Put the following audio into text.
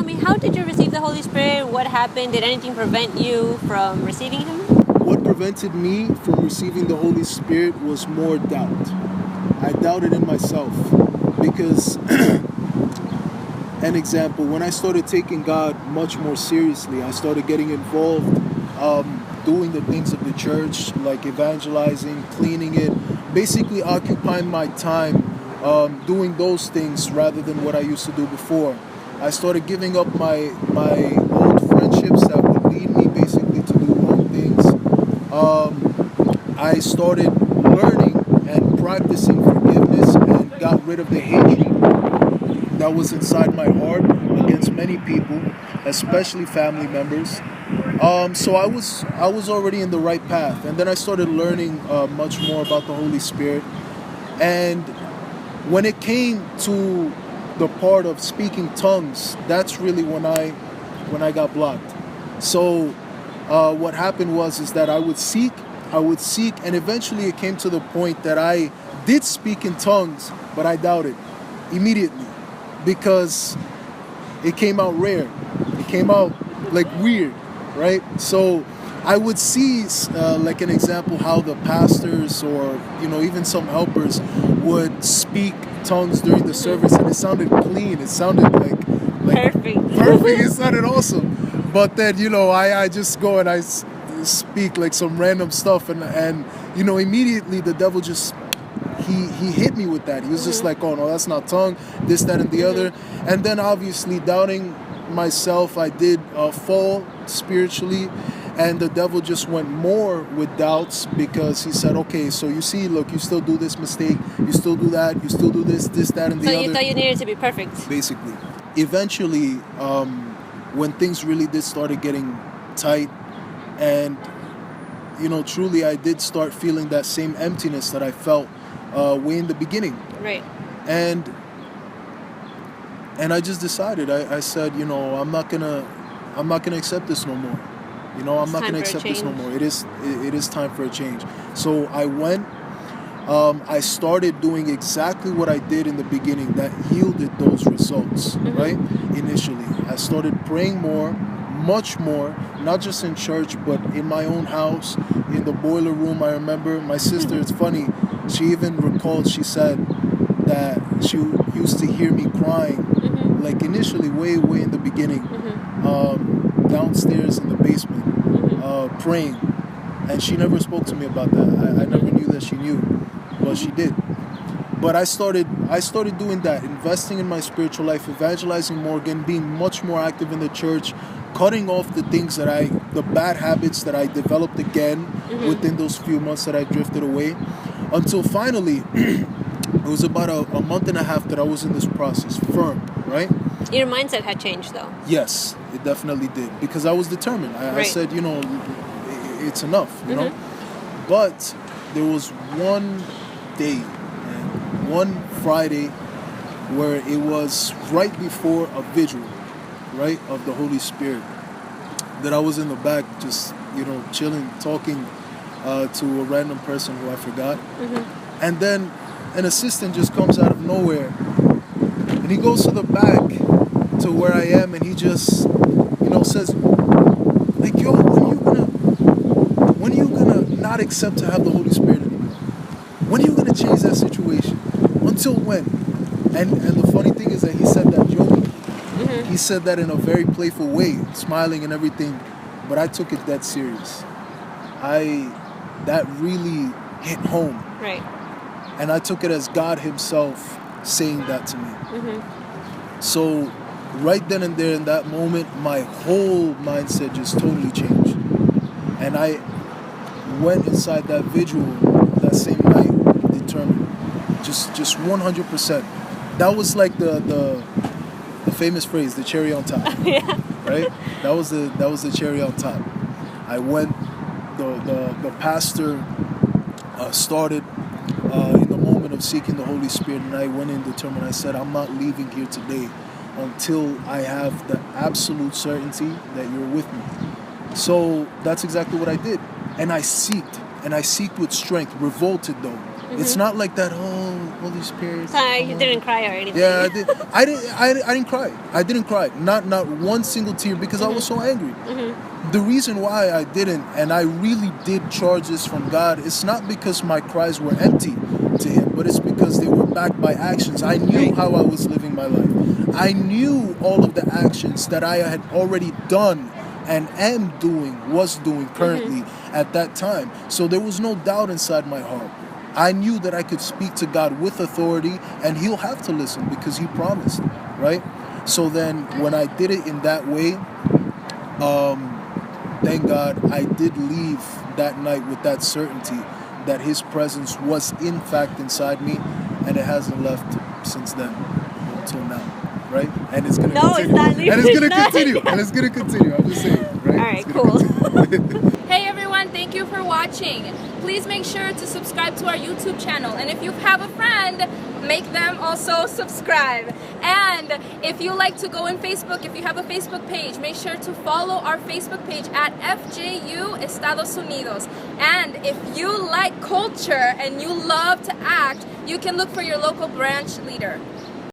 me, how did you receive the Holy Spirit? What happened? Did anything prevent you from receiving Him? What prevented me from receiving the Holy Spirit was more doubt. I doubted in myself because, an example, when I started taking God much more seriously, I started getting involved, doing the things of the church, like evangelizing, cleaning it, basically occupying my time doing those things rather than what I used to do before. I started giving up my old friendships that would lead me basically to do wrong things. I started learning and practicing forgiveness and got rid of the hatred that was inside my heart against many people, especially family members. So I was already in the right path, and then I started learning much more about the Holy Spirit. And when it came to the part of speaking tongues, that's really when I got blocked. So what happened is that I would seek, and eventually it came to the point that I did speak in tongues, but I doubted immediately because it came out rare. It came out like weird, right? So I would see, like an example, how the pastors or even some helpers would speak tongues during the service, and it sounded clean. It sounded like perfect. It sounded awesome. But then I just go and I speak like some random stuff, and immediately the devil just he hit me with that. He was just like, oh no, that's not tongue, this, that, and the other. And then obviously doubting myself, I did fall spiritually. And the devil just went more with doubts because he said, okay, so you see, look, you still do this mistake, you still do that, you still do this, that, and the other. So you thought you needed to be perfect. Basically. Eventually, when things really did started getting tight, and, truly I did start feeling that same emptiness that I felt way in the beginning. Right. And I just decided, I said, I'm not gonna accept this no more. I'm not going to accept this no more. It is time for a change. So I went, I started doing exactly what I did in the beginning that yielded those results, right? Initially, I started praying more, much more, not just in church, but in my own house, in the boiler room. I remember my sister, it's funny, she even recalled, she said that she used to hear me crying, like initially, way in the beginning, downstairs in the basement, praying, and she never spoke to me about that. I never knew that she knew, but she did. But I started doing that, investing in my spiritual life, evangelizing more again, being much more active in the church, cutting off the bad habits that I developed again within those few months that I drifted away, until finally, it was about a month and a half that I was in this process, firm, right? Your mindset had changed, though. Yes, it definitely did, because I was determined. I said, it's enough, you know. But there was one day, one Friday, where it was right before a vigil, right, of the Holy Spirit, that I was in the back just, chilling, talking to a random person who I forgot. And then an assistant just comes out of nowhere, and he goes to the back to where I am, and he just, says, like, yo, when are you gonna not accept to have the Holy Spirit anymore? When are you gonna change that situation? Until when? And the funny thing is that he said that jokingly. He said that in a very playful way, smiling and everything, but I took it that serious. That really hit home. Right. And I took it as God himself saying that to me. So right then and there in that moment, my whole mindset just totally changed. And I went inside that vigil that same night determined. Just 100%. That was like the famous phrase, the cherry on top. Yeah. Right? That was the cherry on top. I went, the pastor started in the moment of seeking the Holy Spirit, and I went in determined. I said, I'm not leaving here today until I have the absolute certainty that you're with me. So that's exactly what I did. And I seeked with strength, revolted though, It's not like that. Oh, Holy Spirit. You didn't cry or anything. Yeah, I didn't cry. I didn't cry. Not one single tear because I was so angry. The reason why I didn't, and I really did charge this from God, it's not because my cries were empty to Him, but it's because they were backed by actions. I knew how I was living my life. I knew all of the actions that I had already done and was doing currently at that time. So there was no doubt inside my heart. I knew that I could speak to God with authority and He'll have to listen because He promised, right? So then when I did it in that way, thank God I did leave that night with that certainty that His presence was in fact inside me, and it hasn't left since then until now, right? And it's gonna continue. It's not leaving. And it's gonna continue. And it's gonna continue. I'm just saying, right? All right, cool. Hey everyone, thank you for watching. Please make sure to subscribe to our YouTube channel, and if you have a friend, make them also subscribe. And if you like to go on Facebook, if you have a Facebook page, make sure to follow our Facebook page at FJU Estados Unidos. And if you like culture and you love to act, you can look for your local branch leader.